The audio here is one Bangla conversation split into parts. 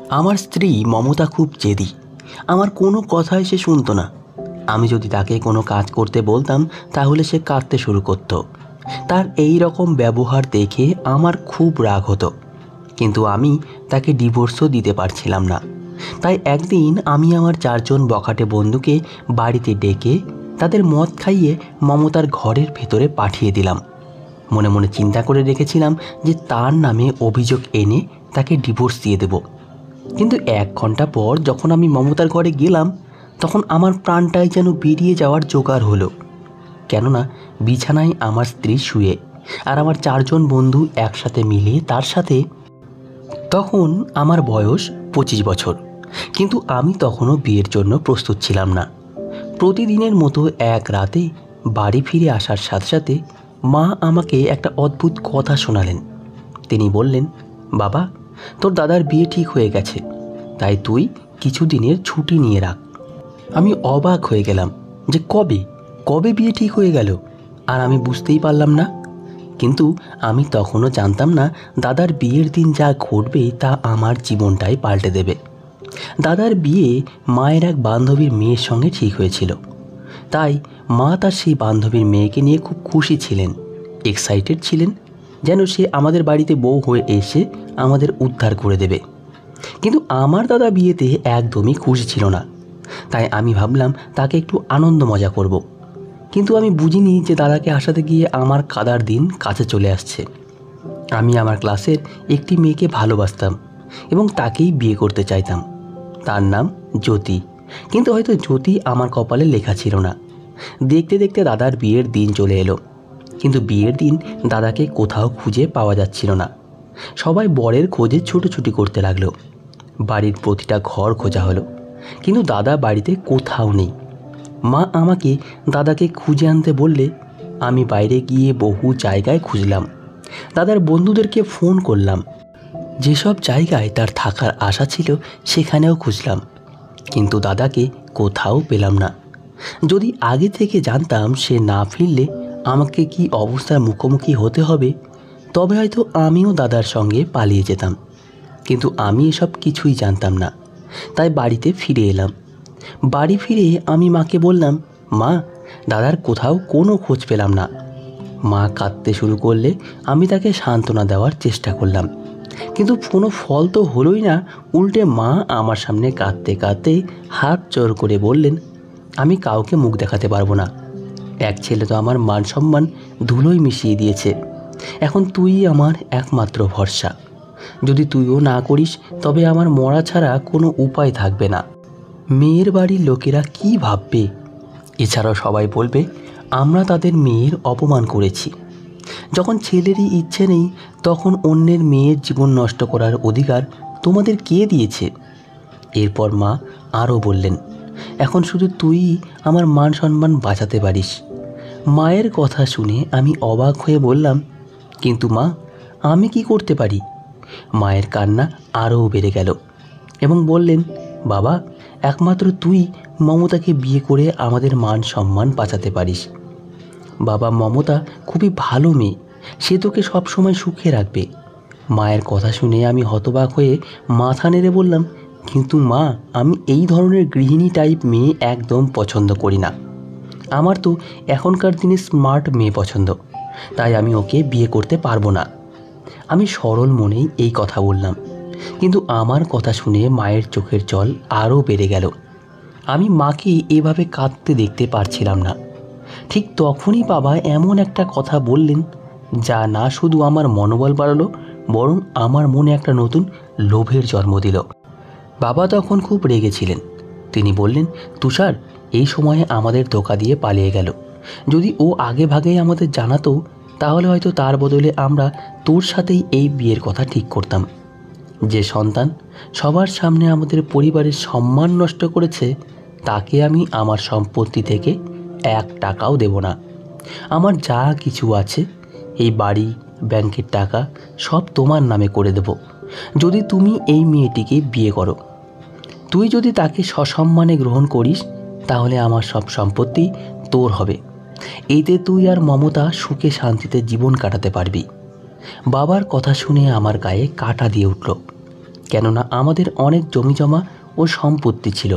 আমার স্ত্রী মমতা খুব জেদি। আমার কোনো কথাই সে শুনতো না। আমি যদি তাকে কোনো কাজ করতে বলতাম তাহলে সে কাঁদতে শুরু করত। তার এই রকম ব্যবহার দেখে আমার খুব রাগ হতো, কিন্তু আমি তাকে ডিভোর্সও দিতে পারছিলাম না। তাই একদিন আমি আমার 4 জন বখাটে বন্ধুকে বাড়িতে ডেকে তাদের মদ খাইয়ে মমতার ঘরের ভেতরে পাঠিয়ে দিলাম। মনে মনে চিন্তা করে রেখেছিলাম যে তার নামে অভিযোগ এনে তাকে ডিভোর্স দিয়ে দেব। কিন্তু 1 ঘন্টা পর যখন আমি মমতার ঘরে গেলাম, তখন আমার প্রাণটাই যেন বেরিয়ে যাওয়ার জোগাড় হলো। কেননা বিছানায় আমার স্ত্রী শুয়ে, আর আমার 4 জন বন্ধু একসাথে মিলে তার সাথে। তখন আমার বয়স 25 বছর, কিন্তু আমি তখনও বিয়ের জন্য প্রস্তুত ছিলাম না। প্রতিদিনের মতো এক রাতে বাড়ি ফিরে আসার সাথে সাথে মা আমাকে একটা অদ্ভুত কথা শোনালেন। তিনি বললেন, বাবা, তোর দাদার বিয়ে ঠিক হয়ে গেছে, তাই তুই কিছুদিনের ছুটি নিয়ে রাখ। আমি অবাক হয়ে গেলাম যে কবে কবে বিয়ে ঠিক হয়ে গেল, আর আমি বুঝতেই পারলাম না। কিন্তু আমি তখনও জানতাম না দাদার বিয়ের দিন যা ঘটবে তা আমার জীবনটাই পাল্টে দেবে। দাদার বিয়ে মায়ের এক বান্ধবীর মেয়ের সঙ্গে ঠিক হয়েছিল, তাই মা তার সেই বান্ধবীর মেয়েকে নিয়ে খুব খুশি ছিলেন, এক্সাইটেড ছিলেন, যেন সে আমাদের বাড়িতে বউ হয়ে এসে আমাদের উদ্ধার করে দেবে। কিন্তু আমার দাদা বিয়েতে একদমই খুশি ছিল না, তাই আমি ভাবলাম তাকে একটু আনন্দ মজা করব। কিন্তু আমি বুঝিনি যে দাদাকে আসাতে গিয়ে আমার কাদার দিন কাছে চলে আসছে। আমি আমার ক্লাসের একটি মেয়েকে ভালোবাসতাম এবং তাকেই বিয়ে করতে চাইতাম। তার নাম জ্যোতি, কিন্তু হয়তো জ্যোতি আমার কপালে লেখা ছিল না। দেখতে দেখতে দাদার বিয়ের দিন চলে এলো, কিন্তু বিয়ের দিন দাদাকে কোথাও খুঁজে পাওয়া যাচ্ছিল না। সবাই বরের খোঁজে ছুটোছুটি করতে লাগলো। বাড়ির প্রতিটা ঘর খোঁজা হলো, কিন্তু দাদা বাড়িতে কোথাও নেই। মা আমাকে দাদাকে খুঁজে আনতে বললে আমি বাইরে গিয়ে বহু জায়গায় খুঁজলাম। দাদার বন্ধুদেরকে ফোন করলাম, যেসব জায়গায় তার থাকার আশা ছিল সেখানেও খুঁজলাম, কিন্তু দাদাকে কোথাও পেলাম না। যদি আগে থেকে জানতাম সে না ফিরলে আমাকে কি অবস্থার মুখোমুখি হতে হবে, তবে হয়তো আমিও দাদার সঙ্গে পালিয়ে যেতাম। কিন্তু আমি এসব কিছুই জানতাম না, তাই বাড়িতে ফিরে এলাম। বাড়ি ফিরে আমি মাকে বললাম, মা, দাদার কোথাও কোনো খোঁজ পেলাম না। মা কাঁদতে শুরু করলে আমি তাকে সান্ত্বনা দেওয়ার চেষ্টা করলাম, কিন্তু কোনো ফল তো হলোই না। উল্টে মা আমার সামনে কাঁদতে কাঁদতে হাত জোর করে বললেন, আমি কাউকে মুখ দেখাতে পারবো না। এক ছেলে তো আমার মান সম্মান ধুলোয় মিশিয়ে দিয়েছে। এখন তুই আমার একমাত্র ভরসা। যদি তুইও না করিস তবে আমার মরা ছাড়া কোনো উপায় থাকবে না। মেয়ের বাড়ির লোকেরা কি ভাববে? এছাড়াও সবাই বলবে আমরা তাদের মেয়ের অপমান করেছি। যখন ছেলেরই ইচ্ছে নেই, তখন অন্যের মেয়ের জীবন নষ্ট করার অধিকার তোমাদের কে দিয়েছে? এরপর মা আরও বললেন, এখন শুধু তুই আমার মান সম্মান বাঁচাতে পারিস। মায়ের কথা শুনে আমি অবাক হয়ে বললাম, কিন্তু মা, আমি কি করতে পারি? মায়ের কান্না আরও বেড়ে গেল এবং বললেন, বাবা, একমাত্র তুই মমতাকে বিয়ে করে আমাদের মান সম্মান বাঁচাতে পারিস। বাবা, মমতা খুবই ভালো মেয়ে, সে তোকে সবসময় সুখে রাখবে। মায়ের কথা শুনে আমি হতবাক হয়ে মাথা নেড়ে বললাম, কিন্তু মা, আমি এই ধরনের গৃহিণী টাইপ মেয়ে একদম পছন্দ করি না। আমার তো এখনকার দিনে স্মার্ট মেয়ে পছন্দ, তাই আমি ওকে বিয়ে করতে পারবো না। আমি সরল মনেই এই কথা বললাম, কিন্তু আমার কথা শুনে মায়ের চোখের জল আরও বেড়ে গেল। আমি মাকে এভাবে কাঁদতে দেখতে পারছিলাম না। ঠিক তখনই বাবা এমন একটা কথা বললেন যা না শুধু আমার মনোবল বাড়ালো, বরং আমার মনে একটা নতুন লোভের জন্ম দিল। বাবা তখন খুব রেগেছিলেন। তিনি বললেন, তুষার এই সময়ে আমাদের ধোঁকা দিয়ে পালিয়ে গেল। যদি ও আগে ভাগেই আমাদের জানাতো, তাহলে হয়তো তার বদলে আমরা তোর সাথেই এই বিয়ের কথা ঠিক করতাম। যে সন্তান সবার সামনে আমাদের পরিবারের সম্মান নষ্ট করেছে, তাকে আমি আমার সম্পত্তি থেকে 1 টাকাও দেব না। আমার যা কিছু আছে, এই বাড়ি, ব্যাংকের টাকা সব তোমার নামে করে দেব, যদি তুমি এই মেয়েটিকে বিয়ে করো। তুই যদি তাকে সসম্মানে গ্রহণ করিস, তাহলে আমার সব সম্পত্তি তোর হবে। এতে তুই আর মমতা সুখে শান্তিতে জীবন কাটাতে পারবি। বাবার কথা শুনে আমার গায়ে কাঁটা দিয়ে উঠল। কেননা আমাদের অনেক জমিজমা ও সম্পত্তি ছিল।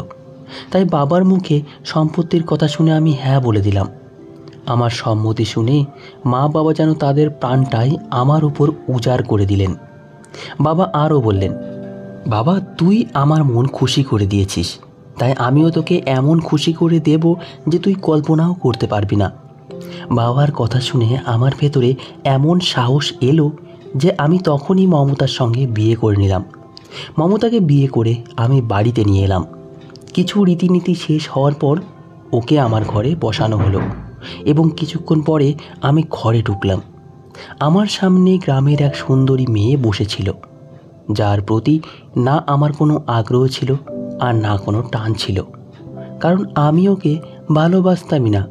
তাই বাবার মুখে সম্পত্তির কথা শুনে আমি হ্যাঁ বলে দিলাম। আমার সম্মতি শুনে মা বাবা যেন তাদের প্রাণটাই আমার উপর উজাড় করে দিলেন। বাবা আরও বললেন, বাবা তুই আমার মন খুশি করে দিয়েছিস, তাই আমিও তোকে এমন খুশি করে দেব যে তুই কল্পনাও করতে পারবি না। বাবার কথা শুনে আমার ভেতরে এমন সাহস এলো যে আমি তখনই মমতার সঙ্গে বিয়ে করে নিলাম। মমতাকে বিয়ে করে আমি বাড়িতে নিয়ে এলাম। কিছু রীতিনীতি শেষ হওয়ার পর ওকে আমার ঘরে বসানো হলো এবং কিছুক্ষণ পরে আমি ঘরে ঢুকলাম। আমার সামনে গ্রামের এক সুন্দরী মেয়ে বসেছিল, যার প্রতি না আমার কোনো আগ্রহ ছিল আর না কোনো টান ছিল, কারণ আমি ওকে ভালোবাসতামই না।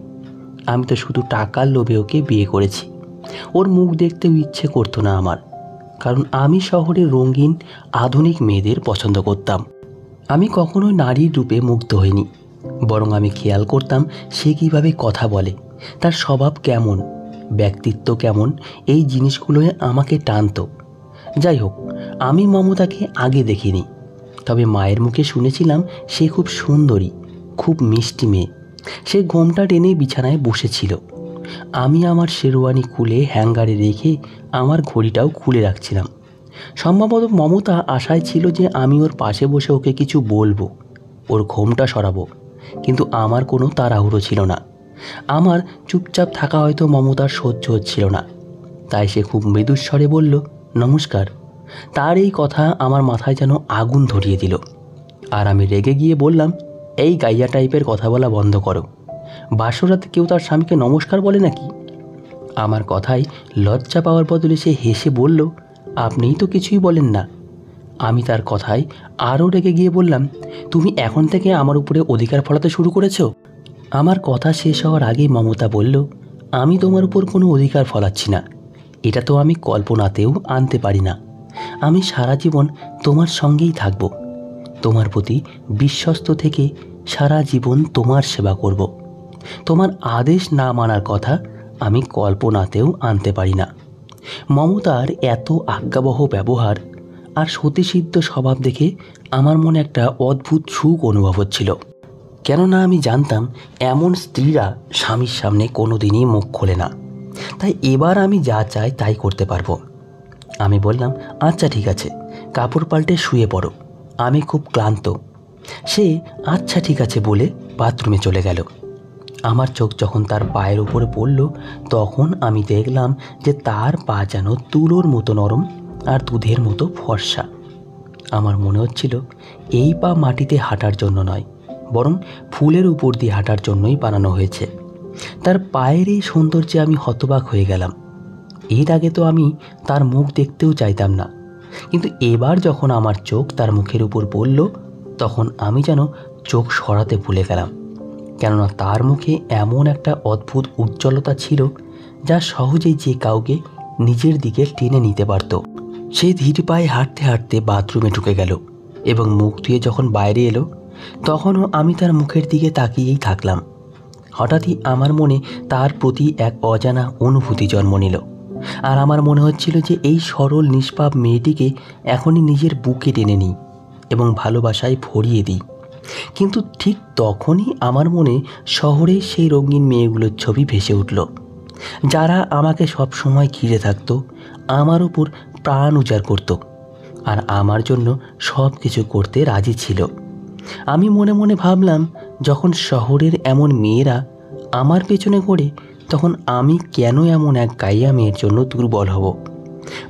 আমি তো শুধু টাকার লোভে ওকে বিয়ে করেছি। ওর মুখ দেখতেও ইচ্ছে করতো না আমার, কারণ আমি শহরের রঙিন আধুনিক মেয়েদের পছন্দ করতাম। আমি কখনোই নারীর রূপে মুগ্ধ হইনি, বরং আমি খেয়াল করতাম সে কীভাবে কথা বলে, তার স্বভাব কেমন, ব্যক্তিত্ব কেমন, এই জিনিসগুলোই আমাকে টানতো। যাই হোক, আমি মমতাকে আগে দেখিনি, তবে মায়ের মুখে শুনেছিলাম সে খুব সুন্দরী, খুব মিষ্টি মেয়ে। সে ঘোমটা টেনে বিছানায় বসেছিল। আমি আমার শেরওয়ানি খুলে হ্যাঙ্গারে রেখে আমার ঘড়িটাও খুলে রাখছিলাম। সম্ভবত মমতা আশায় ছিল যে আমি ওর পাশে বসে ওকে কিছু বলবো, ওর ঘোমটা সরাবো, কিন্তু আমার কোনো তাড়াহুড়ো ছিল না। আমার চুপচাপ থাকা হয়তো মমতার সহ্য হচ্ছিল না, তাই সে খুব মৃদুস্বরে বলল, নমস্কার। তার এই কথা আমার মাথায় যেন আগুন ধরিয়ে দিল, আর আমি রেগে গিয়ে বললাম, এই গাইয়া টাইপের কথা বলা বন্ধ করো। বাসরাতে কেউ তার স্বামীকে নমস্কার বলে নাকি? আমার কথায় লজ্জা পাওয়ার বদলে সে হেসে বলল, আপনিই তো কিছুই বলেন না। আমি তার কথায় আরও রেগে গিয়ে বললাম, তুমি এখন থেকে আমার উপরে অধিকার ফলাতে শুরু করেছো? আমার কথা শেষ হওয়ার আগেই মমতা বলল, আমি তোমার উপর কোনো অধিকার ফলাচ্ছি না, এটা তো আমি কল্পনাতেও আনতে পারি না। আমি সারা জীবন তোমার সঙ্গেই থাকব, তোমার প্রতি বিশ্বস্ত থেকে সারা জীবন তোমার সেবা করব। তোমার আদেশ না মানার কথা আমি কল্পনাতেও আনতে পারি না। মমতার এত আজ্ঞাবহ ব্যবহার আর সতীসিদ্ধ স্বভাব দেখে আমার মনে একটা অদ্ভুত সুখ অনুভব হচ্ছিল, কেননা আমি জানতাম এমন স্ত্রীরা স্বামীর সামনে কোনো দিনই মুখ খোলে না। তাই এবার আমি যা চাই তাই করতে পারবো। আমি বললাম, আচ্ছা ঠিক আছে, কাপড় পাল্টে শুয়ে পড়ো, আমি খুব ক্লান্ত। সে আচ্ছা ঠিক আছে বলে বাথরুমে চলে গেল। আমার চোখ যখন তার পায়ের উপরে পড়ল, তখন আমি দেখলাম যে তার পা যেন তুলোর মতো নরম আর দুধের মতো ফর্সা। আমার মনে হচ্ছিল এই পা মাটিতে হাঁটার জন্য নয়, বরং ফুলের উপর দিয়ে হাঁটার জন্যই বানানো হয়েছে। তার পায়ের এই সৌন্দর্যে আমি হতবাক হয়ে গেলাম। এর আগে তো আমি তার মুখ দেখতেও চাইতাম না, কিন্তু এবার যখন আমার চোখ তার মুখের উপর পড়ল, তখন আমি যেন চোখ সরাতে ভুলে গেলাম, কেননা তার মুখে এমন একটা অদ্ভুত উজ্জ্বলতা ছিল যা সহজেই যে কাউকে নিজের দিকে টেনে নিতে পারত। সে ধীর পায়ে হাঁটতে হাঁটতে বাথরুমে ঢুকে গেল এবং মুখ ধুয়ে যখন বাইরে এলো, তখনও আমি তার মুখের দিকে তাকিয়েই থাকলাম। হঠাৎই আমার মনে তার প্রতি এক অজানা অনুভূতি জন্ম নিল, আর আমার মনে হচ্ছিল যে এই সরল নিষ্পাপ মেয়েটিকে এখনই নিজের বুকে টেনে নিই এবং ভালোবাসায় ভরিয়ে দিই। কিন্তু ঠিক তখনই আমার মনে শহরের সেই রঙিন মেয়েগুলোর ছবি ভেসে উঠল, যারা আমাকে সব সময় ঘিরে থাকতো, আমার উপর প্রাণ উজাড় করত আর আমার জন্য সব কিছু করতে রাজি ছিল। আমি মনে মনে ভাবলাম, যখন শহরের এমন মেয়েরা আমার পেছনে করে, তখন আমি কেন এমন এক গাইয়া মেয়ের জন্য দুর্বল হব?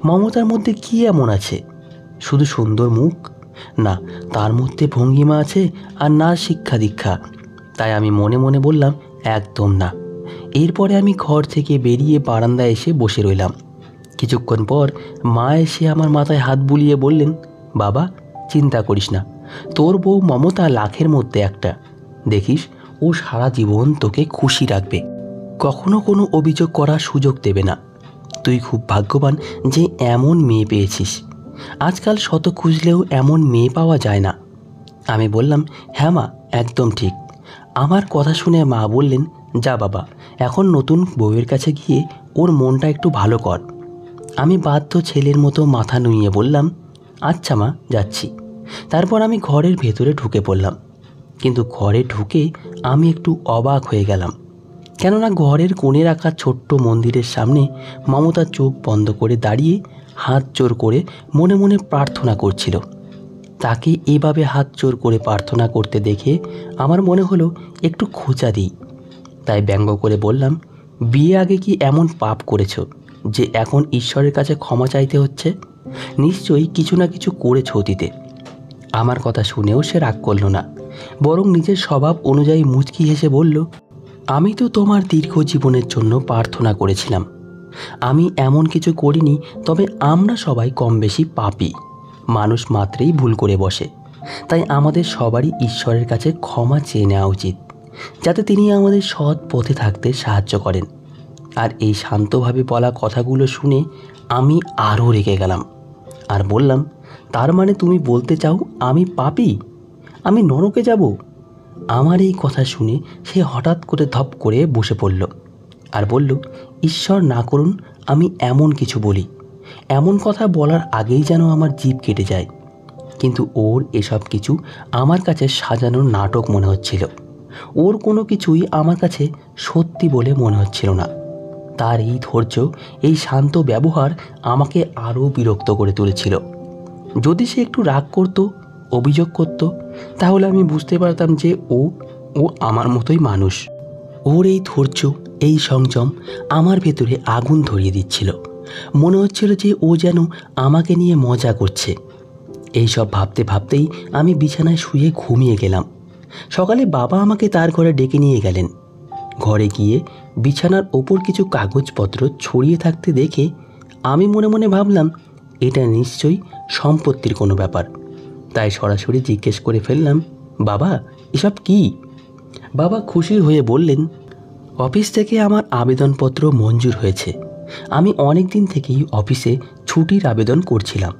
মমতার মধ্যে কি এমন আছে? শুধু সুন্দর মুখ? না, তার মধ্যে ভঙ্গিমা আছে, আর না শিক্ষা দীক্ষা। তাই আমি মনে মনে বললাম, একদম না। এরপরে আমি ঘর থেকে বেরিয়ে বারান্দায় এসে বসে রইলাম। কিছুক্ষণ পর মা এসে আমার মাথায় হাত বুলিয়ে বললেন, বাবা চিন্তা করিস না, তোর বউ মমতা লাখের মধ্যে একটা, দেখিস ও সারা জীবন তোকে খুশি রাখবে, কখনো কোনো অভিযোগ করার সুযোগ দেবে না। তুই খুব ভাগ্যবান যে এমন মেয়ে পেয়েছিস। আজকাল শত খুঁজলেও এমন মেয়ে পাওয়া যায় না। আমি বললাম, হ্যাঁ মা, একদম ঠিক। আমার কথা শুনে মা বললেন, যা বাবা, এখন নতুন বউয়ের কাছে গিয়ে ওর মনটা একটু ভালো কর। আমি বাধ্য ছেলের মতো মাথা নুইয়ে বললাম, আচ্ছা মা, যাচ্ছি। তারপর আমি ঘরের ভেতরে ঢুকে পড়লাম। কিন্তু ঘরে ঢুকে আমি একটু অবাক হয়ে গেলাম, কেননা ঘরের কোণে রাখা ছোট্ট মন্দিরের সামনে মমতা চোখ বন্ধ করে দাঁড়িয়ে হাত জোর করে মনে মনে প্রার্থনা করছিল। তাকে এভাবে হাত জোর করে প্রার্থনা করতে দেখে আমার মনে হলো একটু খোঁচা দিই। তাই ব্যঙ্গ করে বললাম, বিয়ে আগে কি এমন পাপ করেছো যে এখন ঈশ্বরের কাছে ক্ষমা চাইতে হচ্ছে? নিশ্চয়ই কিছু না কিছু করেছো অতীতে। আমার কথা শুনেও সে রাগ করল না, বরং নিজের স্বভাব অনুযায়ী মুচকি হেসে বলল, আমি তো তোমার দীর্ঘ জীবনের জন্য প্রার্থনা করেছিলাম। আমি এমন কিছু করিনি, তবে আমরা সবাই কম বেশি পাপী। মানুষ মাত্রেই ভুল করে বসে। তাই আমাদের সবারই ঈশ্বরের কাছে ক্ষমা চেয়ে নেওয়া উচিত, যাতে তিনি আমাদের সৎ পথে থাকতে সাহায্য করেন। আর এই শান্তভাবে বলা কথাগুলো শুনে আমি আরও রেগে গেলাম আর বললাম, তার মানে তুমি বলতে চাও আমি পাপী, আমি নরকে যাব? আমার এই কথা শুনে সে হঠাৎ করে ধপ করে বসে পড়ল আর বলল, ঈশ্বর না করুন আমি এমন কিছু বলি। এমন কথা বলার আগেই যেন আমার জিভ কেটে যায়। কিন্তু ওর এসব কিছু আমার কাছে সাজানোর নাটক মনে হচ্ছিল। ওর কোনো কিছুই আমার কাছে সত্যি বলে মনে হচ্ছিল না। তার এই ধৈর্য, এই শান্ত ব্যবহার আমাকে আরও বিরক্ত করে তুলেছিল। যদি সে একটু রাগ করতো, অভিযোগ করত, তাহলে আমি বুঝতে পারতাম যে ও আমার মতোই মানুষ। ওর এই ধৈর্য, এই সংযম আমার ভেতরে আগুন ধরিয়ে দিচ্ছিল। মনে হচ্ছিল যে ও যেন আমাকে নিয়ে মজা করছে। এই সব ভাবতে ভাবতেই আমি বিছানায় শুয়ে ঘুমিয়ে গেলাম। সকালে বাবা আমাকে তার ঘরে ডেকে নিয়ে গেলেন। ঘরে গিয়ে বিছানার ওপর কিছু কাগজপত্র ছড়িয়ে থাকতে দেখে আমি মনে মনে ভাবলাম, এটা নিশ্চয়ই সম্পত্তির কোনো ব্যাপার। তাই সরাসরি জিজ্ঞেস করে ফেললাম, বাবা এসব কি? বাবা খুশি হয়ে বললেন, অফিস থেকে আমার আবেদনপত্র মঞ্জুর হয়েছে। আমি অনেক দিন থেকেই অফিসে ছুটির আবেদন করছিলাম,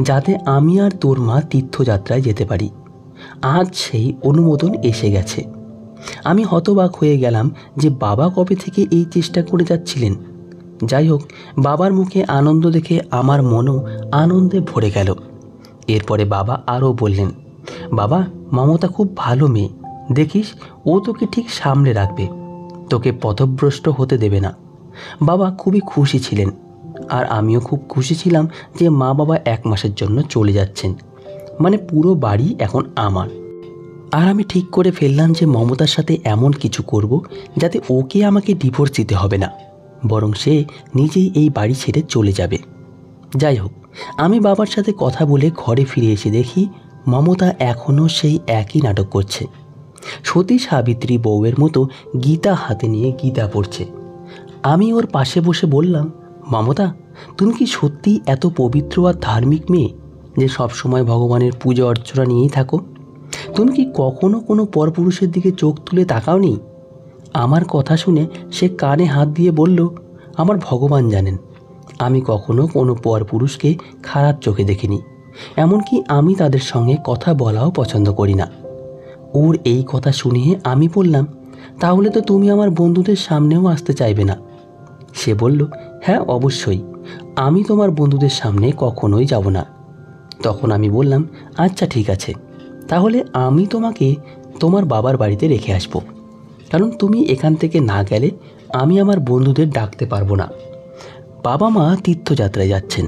যাতে আমি আর তোর মা তীর্থযাত্রায় যেতে পারি। আজ সেই অনুমোদন এসে গেছে। আমি হতবাক হয়ে গেলাম যে বাবা কবে থেকে এই চেষ্টা করে যাচ্ছিলেন। যাই হোক, বাবার মুখে আনন্দ দেখে আমার মনও আনন্দে ভরে গেল। এরপরে বাবা আরও বললেন, বাবা মমতা খুব ভালো মেয়ে, দেখিস ও তোকে ঠিক সামলে রাখবে, তোকে পথভ্রষ্ট হতে দেবে না। বাবা খুবই খুশি ছিলেন, আর আমিও খুব খুশি ছিলাম যে মা বাবা 1 মাসের জন্য চলে যাচ্ছেন, মানে পুরো বাড়ি এখন আমার। আর আমি ঠিক করে ফেললাম যে মমতার সাথে এমন কিছু করব যাতে ওকে আমাকে ডিভোর্স দিতে হবে না, বরং সে নিজেই এই বাড়ি ছেড়ে চলে যাবে। যাই হোক, আমি বাবার সাথে কথা বলে ঘরে ফিরে এসে দেখি মমতা এখনও সেই একই নাটক করছে। সতী সাবিত্রী বউয়ের মতো গীতা হাতে নিয়ে গীতা পড়ছে। আমি ওর পাশে বসে বললাম, মমতা তুমি কি সত্যিই এত পবিত্র আর ধার্মিক মেয়ে যে সবসময় ভগবানের পূজা অর্চনা নিয়েই থাকো? তুমি কি কখনো কোনো পরপুরুষের দিকে চোখ তুলে তাকাওনি? আমার কথা শুনে সে কানে হাত দিয়ে বলল, আমার ভগবান জানেন আমি কখনো কোনো পরপুরুষকে খারাপ চোখে দেখিনি, এমনকি আমি তাদের সঙ্গে কথা বলাও পছন্দ করি না। ওর এই কথা শুনে আমি বললাম, তাহলে তো তুমি আমার বন্ধুদের সামনেও আসতে চাইবে না? সে বলল, হ্যাঁ অবশ্যই, আমি তোমার বন্ধুদের সামনে কখনোই যাব না। তখন আমি বললাম, আচ্ছা ঠিক আছে, তাহলে আমি তোমাকে তোমার বাবার বাড়িতে রেখে আসবো, কারণ তুমি এখান থেকে না গেলে আমি আমার বন্ধুদের ডাকতে পারবো না। বাবা মা তীর্থযাত্রায় যাচ্ছেন,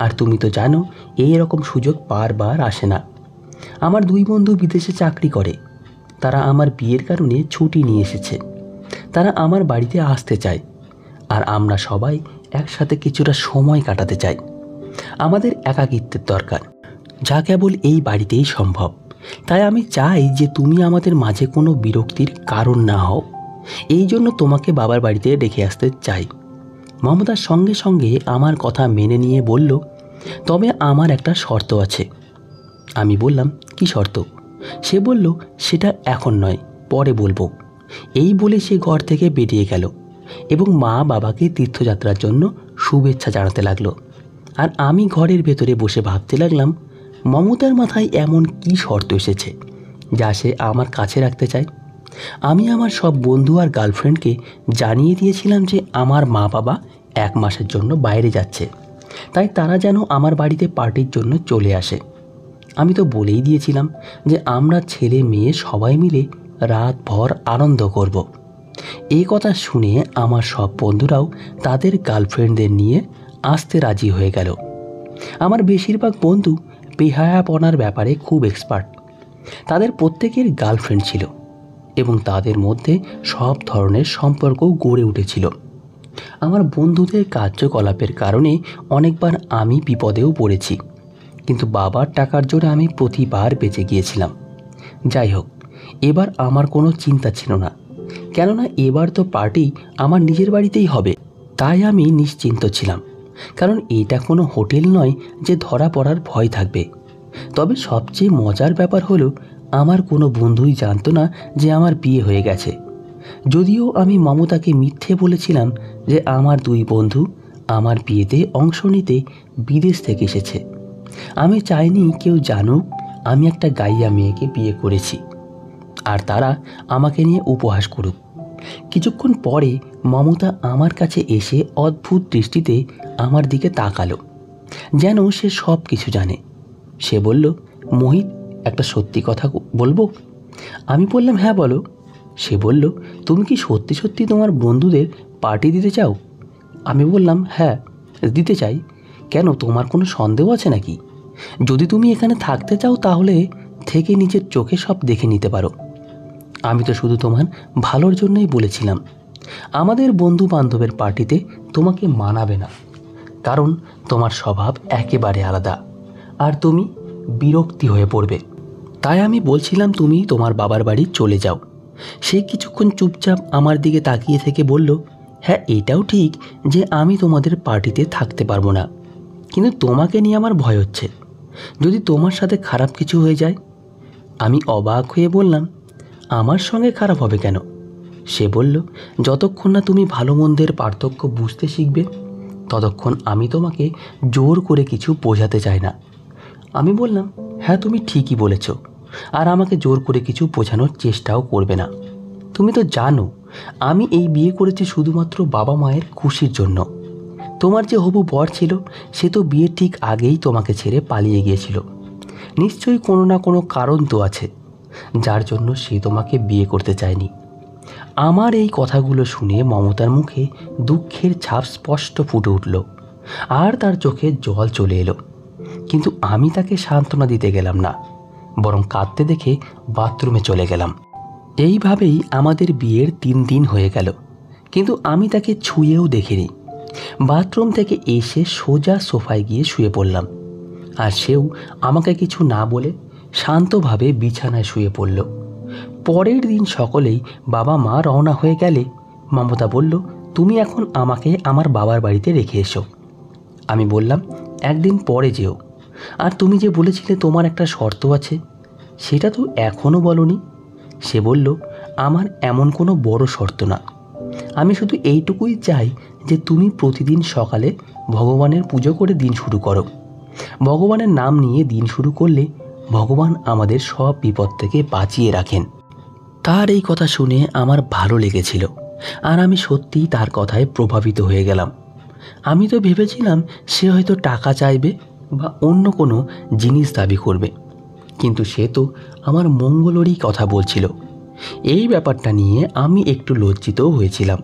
আর তুমি তো জানো এই রকম সুযোগ বারবার আসে না। আমার 2 বন্ধু বিদেশে চাকরি করে, তারা আমার বিয়ের কারণে ছুটি নিয়ে এসেছে। তারা আমার বাড়িতে আসতে চায়, আর আমরা সবাই একসাথে কিছুটা সময় কাটাতে চাই। আমাদের একাকিত্বের দরকার, যা কেবল এই বাড়িতেই সম্ভব। তাই আমি চাই যে তুমি আমাদের মাঝে কোনো বিরক্তির কারণ না হও। এই জন্য তোমাকে বাবার বাড়িতে ডেকে আসতে চাই। মমতার সঙ্গে সঙ্গে আমার কথা মেনে নিয়ে বলল, তবে আমার একটা শর্ত আছে। আমি বললাম, কি শর্ত? সে বলল, সেটা এখন নয়, পরে বলবো। এই বলে সে ঘর থেকে বেরিয়ে গেল এবং মা বাবাকে তীর্থযাত্রার জন্য শুভেচ্ছা জানাতে লাগলো। আর আমি ঘরের ভেতরে বসে ভাবতে লাগলাম, মমতার মাথায় এমন কি শর্ত এসেছে যা সে আমার কাছে রাখতে চায়। আমি আমার সব বন্ধু আর গার্লফ্রেন্ডকে জানিয়ে দিয়েছিলাম যে আমার মা বাবা 1 মাসের জন্য বাইরে যাচ্ছে, তাই তারা যেন আমার বাড়িতে পার্টির জন্য চলে আসে। আমি তো বলেই দিয়েছিলাম যে আমরা ছেলে মেয়ে সবাই মিলে রাতভর আনন্দ করব। এই কথা শুনে আমার সব বন্ধুরাও তাদের গার্লফ্রেন্ডদের নিয়ে আসতে রাজি হয়ে গেল। আমার বেশিরভাগ বন্ধু বেহায়াপনার ব্যাপারে খুব এক্সপার্ট। তাদের প্রত্যেকের গার্লফ্রেন্ড ছিল এবং তাদের মধ্যে সব ধরনের সম্পর্কও গড়ে উঠেছিল। আমার বন্ধুদের কার্যকলাপের কারণে অনেকবার আমি বিপদেও পড়েছি, কিন্তু বাবার টাকার জোরে আমি প্রতিবার বেঁচে গিয়েছিলাম। যাই হোক, এবার আমার কোনো চিন্তা ছিল না, কেননা এবার তো পার্টি আমার নিজের বাড়িতেই হবে। তাই আমি নিশ্চিন্ত ছিলাম, কারণ এটা কোনো হোটেল নয় যে ধরা পড়ার ভয় থাকবে। তবে সবচেয়ে মজার ব্যাপার হলো আমার কোনো বন্ধুই জানতো না যে আমার বিয়ে হয়ে গেছে। যদিও আমি মমতাকে মিথ্যে বলেছিলাম যে আমার দুই বন্ধু আমার বিয়েতে অংশ নিতে বিদেশ থেকে এসেছে। আমি চাইনি কেউ জানুক আমি একটা গাইয়া মেয়েকে বিয়ে করেছি, আর তারা আমাকে নিয়ে উপহাস করুক। কিছুক্ষণ পরে মমতা আমার কাছে এসে অদ্ভুত দৃষ্টিতে আমার দিকে তাকালো, যেন সে সব কিছু জানে। সে বলল, মোহিত, একটা সত্যি কথা বলবো? আমি বললাম, হ্যাঁ বলো। সে বলল, তুমি কি সত্যি সত্যি তোমার বন্ধুদের পার্টি দিতে চাও? আমি বললাম, হ্যাঁ দিতে চাই। কেন, তোমার কোনো সন্দেহ আছে নাকি? যদি তুমি এখানে থাকতে চাও তাহলে থেকে নিজের চোখে সব দেখে নিতে পারো। আমি তো শুধু তোমার ভালোর জন্যই বলেছিলাম। আমাদের বন্ধু বান্ধবের পার্টিতে তোমাকে মানাবে না, কারণ তোমার স্বভাব একেবারে আলাদা আর তুমি বিরক্তি হয়ে পড়বে। তাই আমি বলছিলাম তুমি তোমার বাবার বাড়ি চলে যাও। সে কিছুক্ষণ চুপচাপ আমার দিকে তাকিয়ে থেকে বলল, হ্যাঁ এটাও ঠিক যে আমি তোমাদের পার্টিতে থাকতে পারবো না, কিন্তু তোমাকে নিয়ে আমার ভয় হচ্ছে। যদি তোমার সাথে খারাপ কিছু হয়ে যায়? আমি অবাক হয়ে বললাম, আমার সঙ্গে খারাপ হবে কেন? সে বলল, যতক্ষণ না তুমি ভালো মন্দের পার্থক্য বুঝতে শিখবে ততক্ষণ আমি তোমাকে জোর করে কিছু বোঝাতে চাই না। আমি বললাম, হ্যাঁ তুমি ঠিকই বলেছ, আর আমাকে জোর করে কিছু বোঝানোর চেষ্টাও করবে না। তুমি তো জানো আমি এই বিয়ে করেছি শুধুমাত্র বাবা মায়ের খুশির জন্য। তোমার যে হবু বর ছিল সে তো বিয়ের ঠিক আগেই তোমাকে ছেড়ে পালিয়ে গিয়েছিল। নিশ্চয়ই কোনো না কোনো কারণ তো আছে যার জন্য সে তোমাকে বিয়ে করতে চায়নি। আমার এই কথাগুলো শুনে মমতার মুখে দুঃখের ছাপ স্পষ্ট ফুটে উঠল আর তার চোখে জল চলে এলো। কিন্তু আমি তাকে সান্ত্বনা দিতে গেলাম না, বরং কাঁদতে দেখে বাথরুমে চলে গেলাম। এইভাবেই আমাদের বিয়ের 3 দিন হয়ে গেল, কিন্তু আমি তাকে ছুঁয়েও দেখিনি। বাথরুম থেকে এসে সোজা সোফায় গিয়ে শুয়ে পড়লাম, আর সেও আমাকে কিছু না বলে শান্তভাবে বিছানায় শুয়ে পড়ল। পরের দিন সকলেই বাবা মা রওনা হয়ে গেলে মমতা বলল, তুমি এখন আমাকে আমার বাবার বাড়িতে রেখে এসো। আমি বললাম, একদিন পরে যেও। আর তুমি যে বলেছিলে তোমার একটা শর্ত আছে, সেটা তো এখনও বলনি। সে বলল, আমার এমন কোনো বড় শর্ত না, আমি শুধু এইটুকুই চাই যে তুমি প্রতিদিন সকালে ভগবানের পুজো করে দিন শুরু করো। ভগবানের নাম নিয়ে দিন শুরু করলে ভগবান আমাদের সব বিপদ থেকে বাঁচিয়ে রাখেন। তার এই কথা শুনে আমার ভালো লেগেছিল, আর আমি সত্যিই তার কথায় প্রভাবিত হয়ে গেলাম। আমি তো ভেবেছিলাম সে হয়তো টাকা চাইবে বা অন্য কোনো জিনিস দাবি করবে, কিন্তু সে তো আমার মঙ্গলেরই কথা বলছিল। এই ব্যাপারটা নিয়ে আমি একটু লজ্জিতও হয়েছিলাম,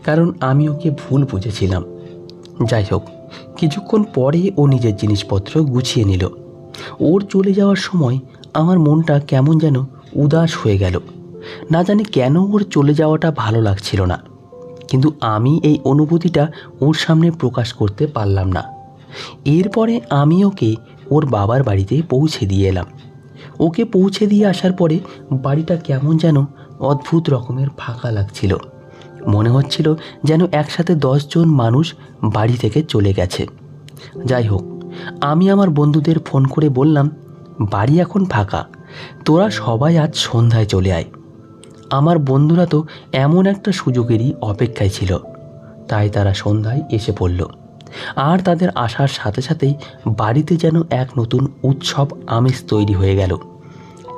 কারণ আমি ওকে ভুল বুঝেছিলাম। যাই হোক, কিছুক্ষণ পরে ও নিজের জিনিসপত্র গুছিয়ে নিল। ওর চলে যাওয়ার সময় আমার মনটা কেমন যেন উদাস হয়ে গেল। না জানি কেন ওর চলে যাওয়াটা ভালো লাগছিল না, কিন্তু আমি এই অনুভূতিটা ওর সামনে প্রকাশ করতে পারলাম না। এরপরে আমি ওকে ওর বাবার বাড়িতে পৌঁছে দিয়ে এলাম। ওকে পৌঁছে দিয়ে আসার পরে বাড়িটা কেমন যেন অদ্ভুত রকমের ফাঁকা লাগছিল। মনে হচ্ছিল যেন একসাথে 10 জন মানুষ বাড়ি থেকে চলে গেছে। যাই হোক, আমি আমার বন্ধুদের ফোন করে বললাম, বাড়ি এখন ফাঁকা, তোরা সবাই আজ সন্ধ্যায় চলে আয়। আমার বন্ধুরা তো এমন একটা সুযোগেরই অপেক্ষায় ছিল, তাই তারা সন্ধ্যায় এসে পড়ল। আর তাদের আসার সাথে সাথেই বাড়িতে যেন এক নতুন উৎসব আমেজ তৈরি হয়ে গেল।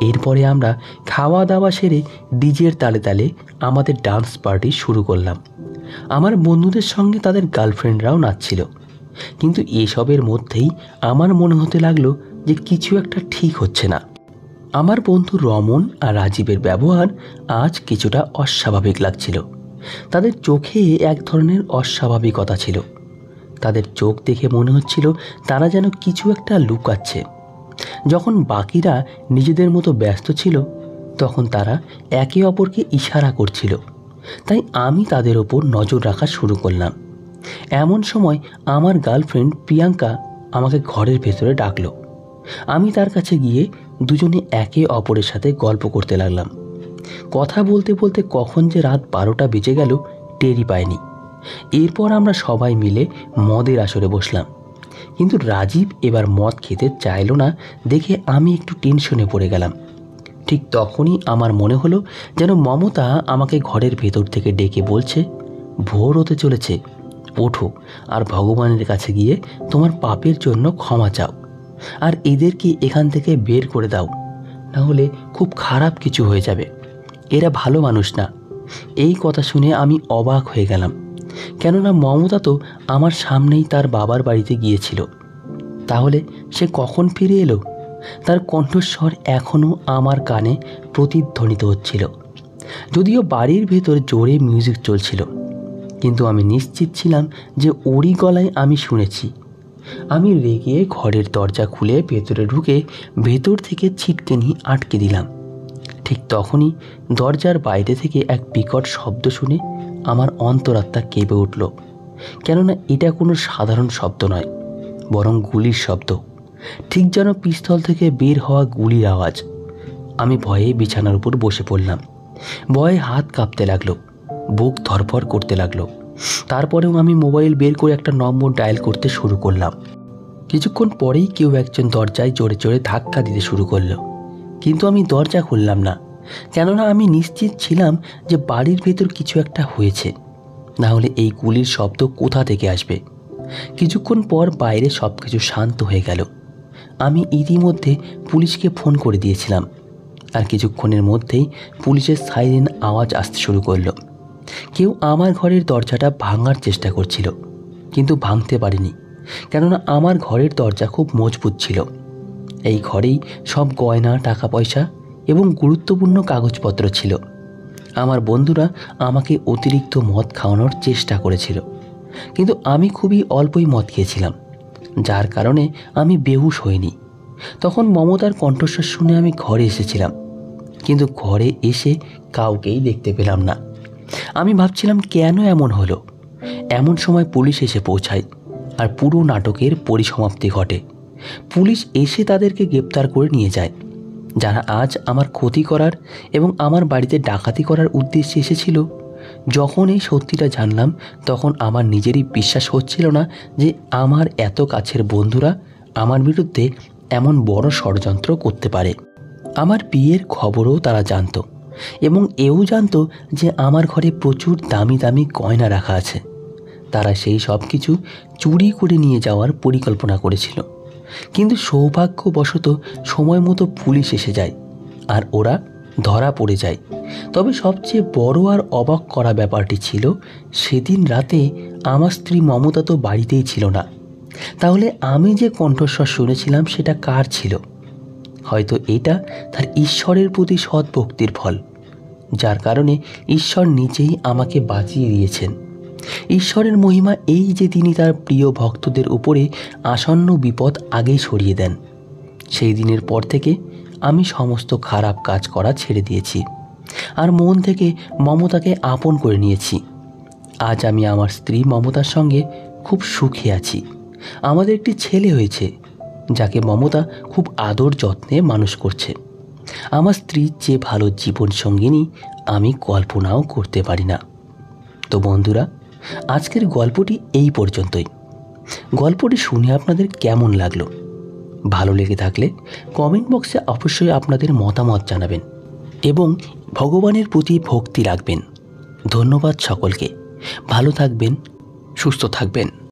এরপরে আমরা খাওয়া দাওয়া সেরে ডিজের তালে তালে আমাদের ডান্স পার্টি শুরু করলাম। আমার বন্ধুদের সঙ্গে তাদের গার্লফ্রেন্ডরাও নাচছিল। কিন্তু এসবের মধ্যেই আমার মনে হতে লাগলো যে কিছু একটা ঠিক হচ্ছে না। আমার বন্ধু রমন আর রাজীবের ব্যবহার আজ কিছুটা অস্বাভাবিক লাগছিল। তাদের চোখে এক ধরনের অস্বাভাবিকতা ছিল। তাদের চোখ দেখে মনে হচ্ছিল তারা যেন কিছু একটা লুকাচ্ছে। যখন বাকিরা নিজেদের মতো ব্যস্ত ছিল তখন তারা একে অপরকে ইশারা করছিল, তাই আমি তাদের ওপর নজর রাখা শুরু করলাম। এমন সময় আমার গার্লফ্রেন্ড প্রিয়াঙ্কা আমাকে ঘরের ভেতরে ডাকলো। আমি তার কাছে গিয়ে দুজনে একে অপরের সাথে গল্প করতে লাগলাম। কথা বলতে বলতে কখন যে রাত 12টা বেজে গেল টেরই পাইনি। এরপর আমরা সবাই মিলে মদের আসরে বসলাম, কিন্তু রাজীব এবার মদ খেতে চাইল না দেখে আমি একটু টেনশনে পড়ে গেলাম। ঠিক তখনই আমার মনে হলো যেন মমতা আমাকে ঘরের ভেতর থেকে ডেকে বলছে, ভোর হতে চলেছে, ওঠো আর ভগবানের কাছে গিয়ে তোমার পাপের জন্য ক্ষমা চাও, আর এদেরকে এখান থেকে বের করে দাও, না হলে খুব খারাপ কিছু হয়ে যাবে, এরা ভালো মানুষ না। এই কথা শুনে আমি অবাক হয়ে গেলাম, কেননা মমতা তো আমার সামনেই তার বাবার বাড়িতে গিয়েছিল। তাহলে সে কখন ফিরে এলো? তার কণ্ঠস্বর এখনও আমার কানে প্রতিধ্বনিত হচ্ছিল। যদিও বাড়ির ভেতর জোরে মিউজিক চলছিল, কিন্তু আমি নিশ্চিত ছিলাম যে ওরই গলায় আমি শুনেছি। আমি রেগে ঘরের দরজা খুলে ভেতরে ঢুকে ভেতর থেকে ছিটকিনি আটকে দিলাম। ঠিক তখনই দরজার বাইরে থেকে এক বিকট শব্দ শুনে আমার অন্তরাত্মা কেঁপে উঠল, কেননা এটা কোনো সাধারণ শব্দ নয়, বরং গুলির শব্দ। ঠিক যেন পিস্তল থেকে বের হওয়া গুলির আওয়াজ। আমি ভয়ে বিছানার উপর বসে পড়লাম। ভয়ে হাত কাঁপতে লাগলো, বুক ধরফর করতে লাগলো। তারপরেও আমি মোবাইল বের করে একটা নম্বর ডায়াল করতে শুরু করলাম। কিছুক্ষণ পরেই কেউ একজন দরজায় জোরে জোরে ধাক্কা দিতে শুরু করলো, কিন্তু আমি দরজা খুললাম না, কেননা আমি নিশ্চিত ছিলাম যে বাড়ির ভেতর কিছু একটা হয়েছে, না হলে এই গুলির শব্দ কোথা থেকে আসবে। কিছুক্ষণ পর বাইরে সব কিছু শান্ত হয়ে গেল। আমি ইতিমধ্যে পুলিশকে ফোন করে দিয়েছিলাম, আর কিছুক্ষণের মধ্যেই পুলিশের সাইরেন আওয়াজ আসতে শুরু করলো। কেউ আমার ঘরের দরজাটা ভাঙার চেষ্টা করছিল, কিন্তু ভাঙতে পারেনি, কেননা আমার ঘরের দরজা খুব মজবুত ছিল। এই ঘরেই সব গয়না, টাকা পয়সা এবং গুরুত্বপূর্ণ কাগজপত্র ছিল। আমার বন্ধুরা আমাকে অতিরিক্ত মদ খাওয়ানোর চেষ্টা করেছিল, কিন্তু আমি খুবই অল্পই মদ খেয়েছিলাম, যার কারণে আমি বেহুশ হইনি। তখন মমতার কণ্ঠস্বর শুনে আমি ঘরে এসেছিলাম, কিন্তু ঘরে এসে কাউকেই দেখতে পেলাম না। আমি ভাবছিলাম কেন এমন হলো। এমন সময় পুলিশ এসে পৌঁছায়, আর পুরো নাটকের পরিসমাপ্তি ঘটে। পুলিশ এসে তাদেরকে গ্রেপ্তার করে নিয়ে যায়, যারা আজ আমার ক্ষতি করার এবং আমার বাড়িতে ডাকাতি করার উদ্দেশ্যে এসেছিল। যখন এই সত্যিটা জানলাম তখন আমার নিজেরই বিশ্বাস হচ্ছিল না যে আমার এত কাছের বন্ধুরা আমার বিরুদ্ধে এমন বড় ষড়যন্ত্র করতে পারে। আমার বিয়ের খবরও তারা জানতো, এবং এও জানতো যে আমার ঘরে প্রচুর দামি দামি গয়না রাখা আছে। তারা সেই সব কিছু চুরি করে নিয়ে যাওয়ার পরিকল্পনা করেছিল, কিন্তু সৌভাগ্যবশত সময় মতো পুলিশ এসে যায় আর ওরা ধরা পড়ে যায়। তবে সবচেয়ে বড় আর অবাক করা ব্যাপারটি ছিল, সেদিন রাতে আমার স্ত্রী মমতা তো বাড়িতেই ছিল না। তাহলে আমি যে কণ্ঠস্বর শুনেছিলাম সেটা কার ছিল? হয়তো এটা তার ঈশ্বরের প্রতি সৎভক্তির ফল, যার কারণে ঈশ্বর নিজেই আমাকে বাঁচিয়ে দিয়েছেন। ঈশ্বরের মহিমা এই যে তিনি তার প্রিয় ভক্তদের উপরে আসন্ন বিপদ আগেই সরিয়ে দেন। সেই দিনের পর থেকে আমি সমস্ত খারাপ কাজ করা ছেড়ে দিয়েছি, আর মন থেকে মমতাকে আপন করে নিয়েছি। আজ আমি আমার স্ত্রী মমতার সঙ্গে খুব সুখে আছি। আমাদের একটি ছেলে হয়েছে, যাকে মমতা খুব আদর যত্নে মানুষ করছে। আমার স্ত্রীর যে ভালো জীবন সঙ্গিনী আমি কল্পনাও করতে পারি না। তো বন্ধুরা, আজকের গল্পটি এই পর্যন্তই। গল্পটি শুনে আপনাদের কেমন লাগলো? ভালো লেগে থাকলে কমেন্ট বক্সে অবশ্যই আপনাদের মতামত জানাবেন এবং ভগবানের প্রতি ভক্তি রাখবেন। ধন্যবাদ সকলকে। ভালো থাকবেন, সুস্থ থাকবেন।